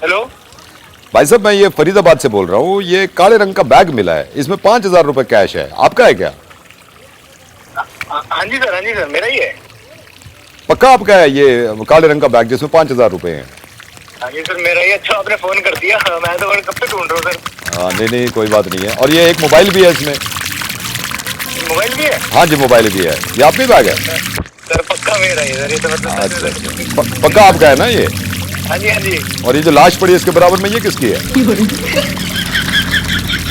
Hello. भाई साहब, मैं ये फरीदाबाद से बोल रहा हूँ। ये काले रंग का बैग मिला है, इसमें 5,000 रुपए कैश है। आपका है क्या? हाँ जी सर, हाँ जी सर, मेरा ही है। पक्का आपका है ये काले रंग का बैग जिसमें 5,000 रुपए हैं? हाँ जी सर, मेरा ही। अच्छा, आपने फोन कर दिया। मैं तो कब से ढूंढ रहा हूँ सर। हाँ, नहीं नहीं, कोई बात नहीं है। और ये एक मोबाइल भी है इसमें। मोबाइल भी है? हाँ जी, मोबाइल भी है। ये आपका ही बैग है? सर पक्का मेरा ही है सर, ये तो मतलब अच्छा अच्छा, पक्का आपका है ना ये? हाँ जी, हाँ जी। और ये जो लाश पड़ी है इसके बराबर में, ये किसकी है?